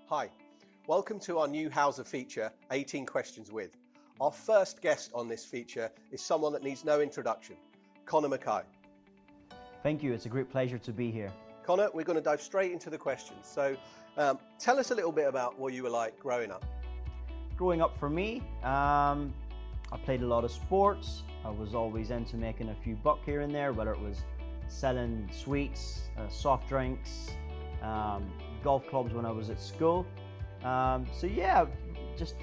Hi, welcome to our new Howser feature, 18 Questions With. Our first guest on this feature is someone that needs no introduction, Conor McKay. Thank you, it's a great pleasure to be here. Conor, we're going to dive straight into the questions. So tell us a little bit about what you were like growing up. Growing up for me, I played a lot of sports. I was always into making a few buck here and there, whether it was selling sweets, soft drinks, golf clubs when I was at school. So yeah, just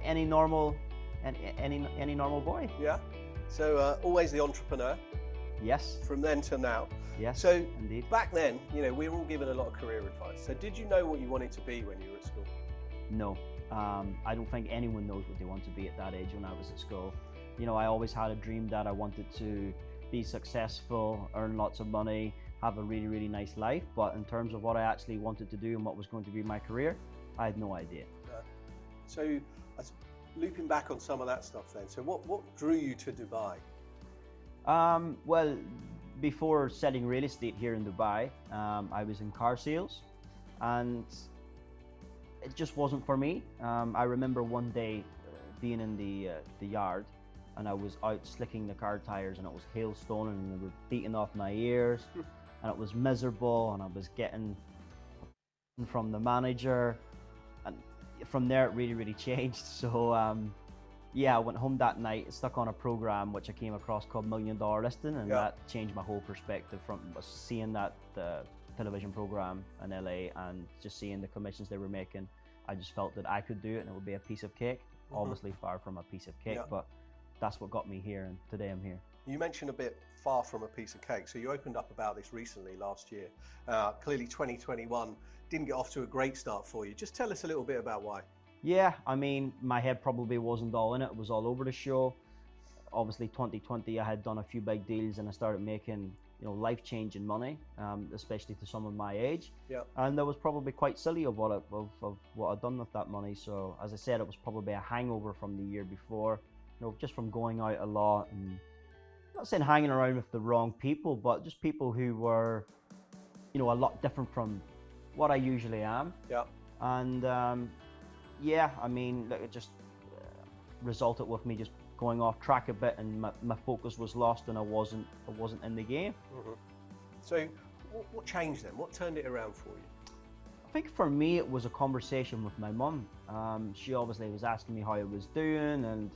any normal boy. Yeah. So always the entrepreneur. Yes. From then to now. Yes. So indeed. Back then, we were all given a lot of career advice. So did you know what you wanted to be when you were at school? No. I don't think anyone knows what they want to be at that age when I was at school. I always had a dream that I wanted to be successful, earn lots of money, have a really, really nice life. But in terms of what I actually wanted to do and what was going to be my career, I had no idea. So looping back on some of that stuff then, so what drew you to Dubai? Well, before selling real estate here in Dubai, I was in car sales and it just wasn't for me. I remember one day being in the yard and I was out slicking the car tires and it was hailstoning and it was beating off my ears and it was miserable and I was getting from the manager, and from there it really, really changed. So yeah, I went home that night, stuck on a program which I came across called $1 Million Listing, and that changed my whole perspective from seeing that television program in LA and just seeing the commissions they were making. I just felt that I could do it and it would be a piece of cake. Obviously far from a piece of cake, but that's what got me here, and today I'm here. You mentioned a bit far from a piece of cake. So you opened up about this recently last year. Clearly 2021 didn't get off to a great start for you. Just tell us a little bit about why. Yeah, I mean, my head probably wasn't all in it. It was all over the show. Obviously 2020, I had done a few big deals and I started making life-changing money, especially to someone my age. Yeah. And that was probably quite silly of what I'd done with that money. So as I said, it was probably a hangover from the year before, just from going out a lot and not saying hanging around with the wrong people, but just people who were, a lot different from what I usually am. Yeah. And yeah, I mean, look, it just resulted with me just going off track a bit, and my focus was lost, and I wasn't in the game. So, what changed then? What turned it around for you? I think for me, it was a conversation with my mum. She obviously was asking me how I was doing, and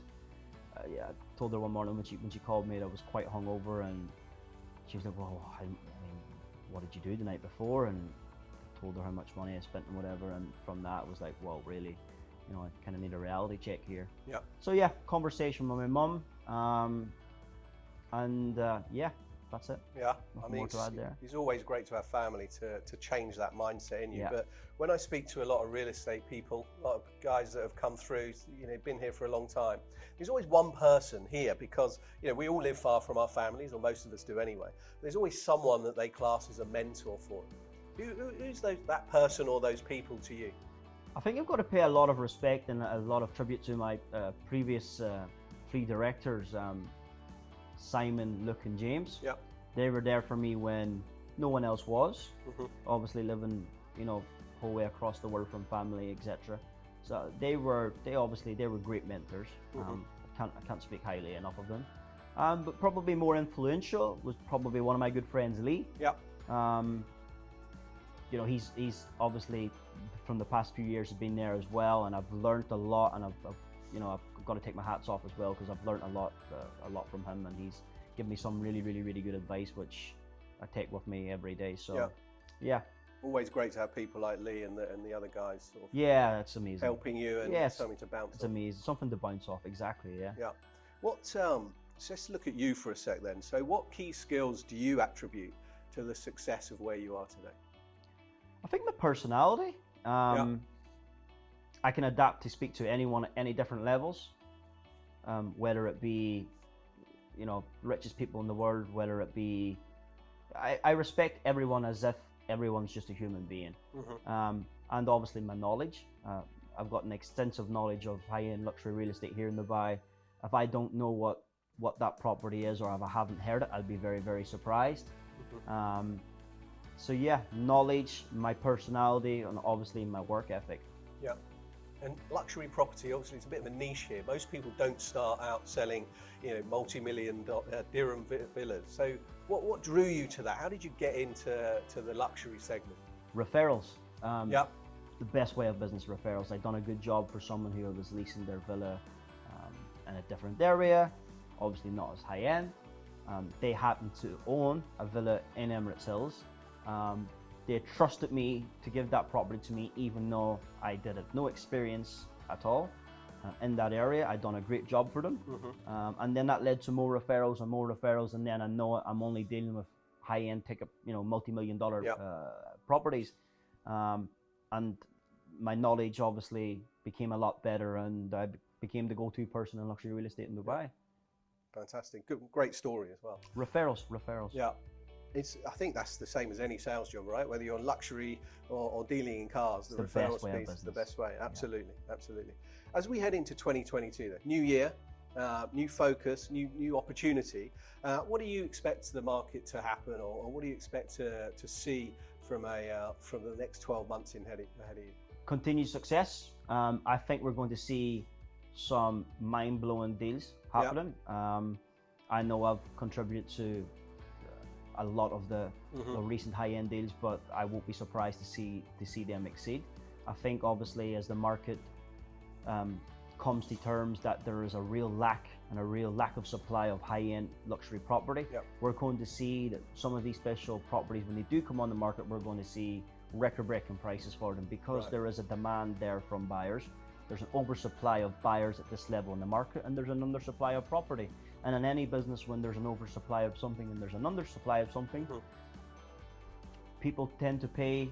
yeah, I told her one morning when she called me that I was quite hungover, and she was like, "Well, I mean, what did you do the night before?" And I told her how much money I spent and whatever, and from that, it was like, well, really, I kind of need a reality check here. Yeah. So yeah, conversation with my mum, and yeah, that's it. Yeah. Nothing more to add there. It's always great to have family to change that mindset in you. Yeah. But when I speak to a lot of real estate people, a lot of guys that have come through, been here for a long time, there's always one person here because we all live far from our families, or most of us do anyway. There's always someone that they class as a mentor for them. Who's that person or those people to you? I think I've got to pay a lot of respect and a lot of tribute to my previous three directors, Simon, Luke and James. Yeah. They were there for me when no one else was. Obviously living, whole way across the world from family, etc. So they were great mentors. I can't speak highly enough of them. But probably more influential was probably one of my good friends, Lee. Yeah. He's obviously from the past few years has been there as well, and I've learned a lot, and I've got to take my hats off as well, because I've learned a lot from him, and he's given me some really, really, really good advice which I take with me every day. So yeah. Always great to have people like Lee and the other guys sort of it's amazing, helping you and something to bounce off. It's amazing, something to bounce off, exactly. Yeah. So let's look at you for a sec then. So what key skills do you attribute to the success of where you are today? I think my personality. I can adapt to speak to anyone at any different levels, whether it be, richest people in the world, whether it be, I respect everyone as if everyone's just a human being. And obviously my knowledge. I've got an extensive knowledge of high-end luxury real estate here in Dubai. If I don't know what that property is, or if I haven't heard it, I'll be very, very surprised. So yeah, knowledge, my personality, and obviously my work ethic. Yeah. And luxury property, obviously, it's a bit of a niche here. Most people don't start out selling, multi-million dirham villas. So, what drew you to that? How did you get into the luxury segment? Referrals. Yeah. The best way of business, referrals. I'd done a good job for someone who was leasing their villa in a different area, obviously not as high end. They happened to own a villa in Emirates Hills. They trusted me to give that property to me, even though I did have no experience at all in that area. I'd done a great job for them. And then that led to more referrals, and then I know I'm only dealing with high-end ticket, multi-million-dollar properties. And my knowledge obviously became a lot better, and I became the go-to person in luxury real estate in Dubai. Fantastic. Good, great story as well. Referrals. Yeah. I think that's the same as any sales job, right? Whether you're in luxury or dealing in cars, the referrals piece is the best way. Absolutely, absolutely. As we head into 2022, then, new year, new focus, new opportunity. What do you expect the market to happen, or what do you expect to see from the next 12 months ahead of you? Continued success. I think we're going to see some mind-blowing deals happening. I know I've contributed to a lot of the recent high-end deals, but I won't be surprised to see them exceed. I think obviously as the market comes to terms that there is a real lack of supply of high-end luxury property, we're going to see that some of these special properties, when they do come on the market, we're going to see record-breaking prices for them, because there is a demand there from buyers. There's an oversupply of buyers at this level in the market, and there's an undersupply of property. And in any business, when there's an oversupply of something and there's an undersupply of something, people tend to pay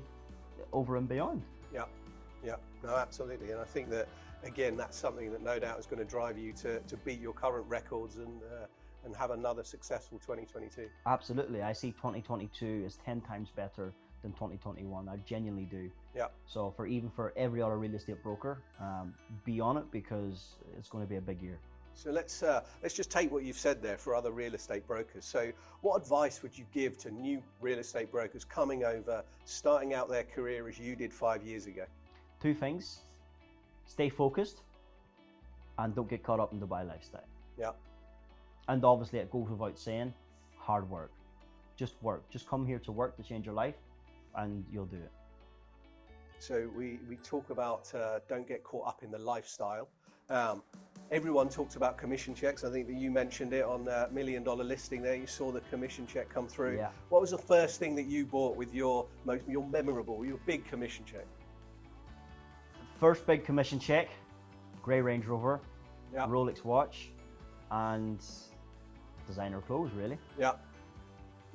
over and beyond. Yeah, no, absolutely. And I think that, again, that's something that no doubt is going to drive you to beat your current records and have another successful 2022. Absolutely. I see 2022 as 10 times better than 2021. I genuinely do. Yeah. So for every other real estate broker, be on it, because it's going to be a big year. So let's just take what you've said there for other real estate brokers. So what advice would you give to new real estate brokers coming over, starting out their career as you did 5 years ago? 2 things: stay focused and don't get caught up in Dubai lifestyle. Yeah. And obviously it goes without saying, hard work. Just work. Just come here to work to change your life, and you'll do it. So we talk about don't get caught up in the lifestyle. Everyone talks about commission checks. I think that you mentioned it on the $1 million listing there. You saw the commission check come through. Yeah. What was the first thing that you bought with your big commission check? First big commission check, grey Range Rover, Yeah. Rolex watch, and designer clothes, really. Yeah.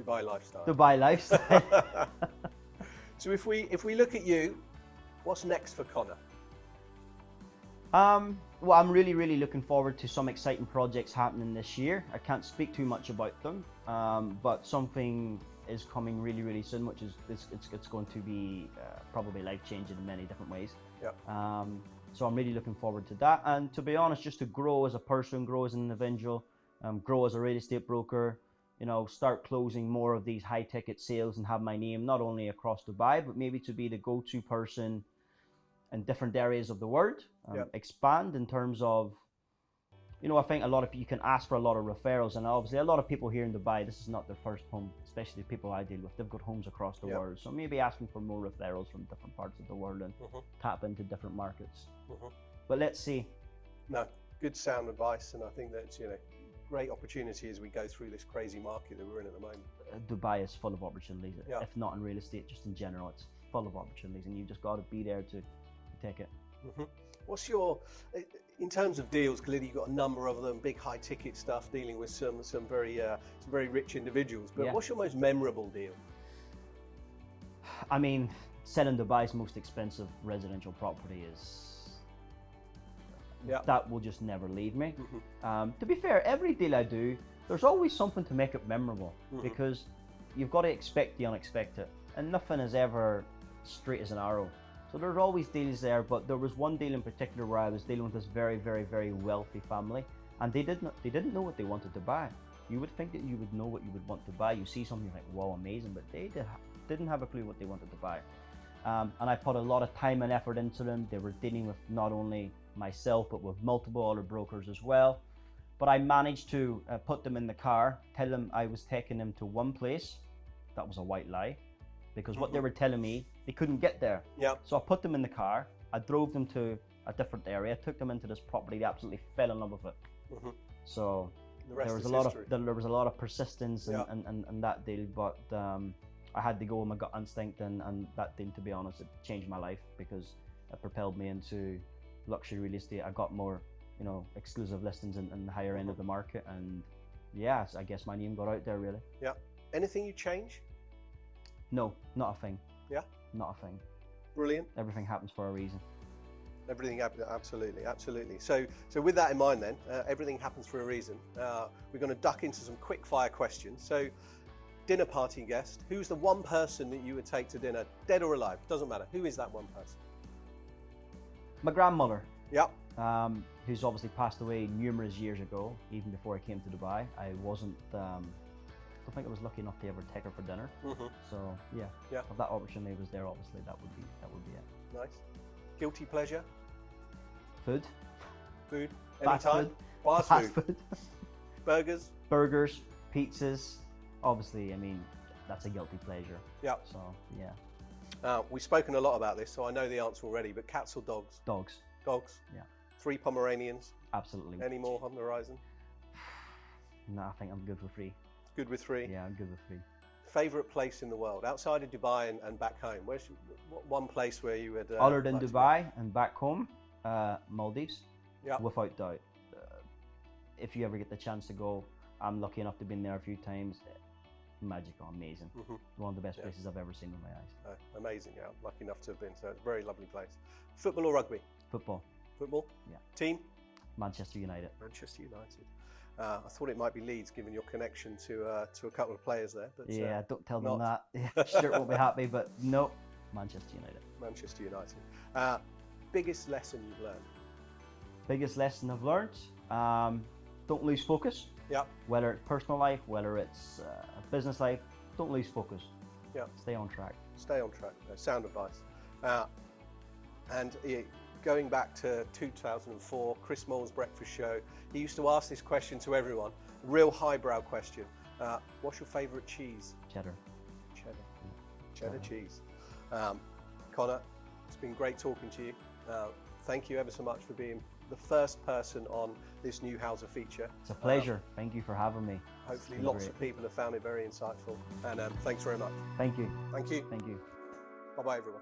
Dubai lifestyle. Dubai lifestyle. So if we look at you, what's next for Conor? Well, I'm really looking forward to some exciting projects happening this year. I can't speak too much about them, but something is coming really soon, which is it's going to be probably life-changing in many different ways. Yeah. So I'm really looking forward to that, and to be honest, just to grow as a person, grow as an individual, grow as a real estate broker. Start closing more of these high-ticket sales and have my name not only across Dubai, but maybe to be the go-to person in different areas of the world. Expand in terms of, I think a lot of you can ask for a lot of referrals, and obviously a lot of people here in Dubai, this is not their first home, especially the people I deal with. They've got homes across the world, so maybe asking for more referrals from different parts of the world and tap into different markets. But let's see. No, good sound advice, and I think that's great opportunity as we go through this crazy market that we're in at the moment. Dubai is full of opportunities, if not in real estate, just in general. It's full of opportunities, and you just got to be there to take it. What's your, in terms of deals, clearly you've got a number of them, big high ticket stuff, dealing with some very rich individuals, but what's your most memorable deal? I mean, selling Dubai's most expensive residential property that will just never leave me. To be fair, every deal I do, there's always something to make it memorable, because you've got to expect the unexpected, and nothing is ever straight as an arrow. So there's always deals there, but there was one deal in particular where I was dealing with this very wealthy family, and they didn't know what they wanted to buy. You would think that you would know what you would want to buy. You see something like, wow, amazing, but they didn't have a clue what they wanted to buy. And I put a lot of time and effort into them. They were dealing with not only myself, but with multiple other brokers as well. But I managed to put them in the car, tell them I was taking them to one place. That was a white lie, because what they were telling me, they couldn't get there. Yeah. So I put them in the car, I drove them to a different area, took them into this property, they absolutely fell in love with it. So there was a lot of persistence and that deal, but I had to go with my gut instinct, and that deal, to be honest, it changed my life, because it propelled me into luxury real estate. I got more, you know, exclusive listings in the higher end of the market, and yeah, I guess my name got out there, really. Yeah. Anything you change? No, not a thing. Yeah? Not a thing. Brilliant. Everything happens for a reason. Everything happens, absolutely, absolutely. So with that in mind then, everything happens for a reason. We're going to duck into some quick fire questions. So, dinner party guest, who's the one person that you would take to dinner, dead or alive? Doesn't matter. Who is that one person? My grandmother. Yeah. Who's obviously passed away numerous years ago, even before I came to Dubai. I wasn't, I don't think I was lucky enough to ever take her for dinner. So yeah, if that opportunity was there, obviously that would be it. Nice. Guilty pleasure? Food. Food. Fast Anytime. food. Fast food. Burgers, pizzas. Obviously, I mean, that's a guilty pleasure. Yeah. So yeah. We've spoken a lot about this, so I know the answer already. But cats or dogs? Dogs. Dogs. Yeah. 3 Pomeranians. Absolutely. Any more on the horizon? No, I think I'm good with 3. Good with 3? Yeah, I'm good with 3. Favorite place in the world outside of Dubai and back home? Where's one place where you would? Other than Dubai and back home, Maldives. Yeah. Without doubt. If you ever get the chance to go, I'm lucky enough to have been there a few times. Magical, amazing. One of the best places I've ever seen with my eyes. Amazing, yeah. I'm lucky enough to have been, so it's a very lovely place. Football or rugby? Football. Football? Yeah. Team? Manchester United. Manchester United. I thought it might be Leeds, given your connection to a couple of players there. But yeah, don't tell them that. Stuart won't be happy, but no, Manchester United. Manchester United. Biggest lesson you've learned? Biggest lesson I've learned? Don't lose focus. Yeah. Whether it's personal life, whether it's business life, don't lose focus. Yeah. Stay on track. Stay on track. Sound advice. And going back to 2004, Chris Moll's breakfast show, he used to ask this question to everyone, real highbrow question. What's your favourite cheese? Cheddar. Cheddar cheese. Conor, it's been great talking to you. Thank you ever so much for being the first person on this new Howser feature. It's a pleasure. Thank you for having me. Hopefully lots of people have found it very insightful. And thanks very much. Thank you. Thank you. Thank you. Bye-bye, everyone.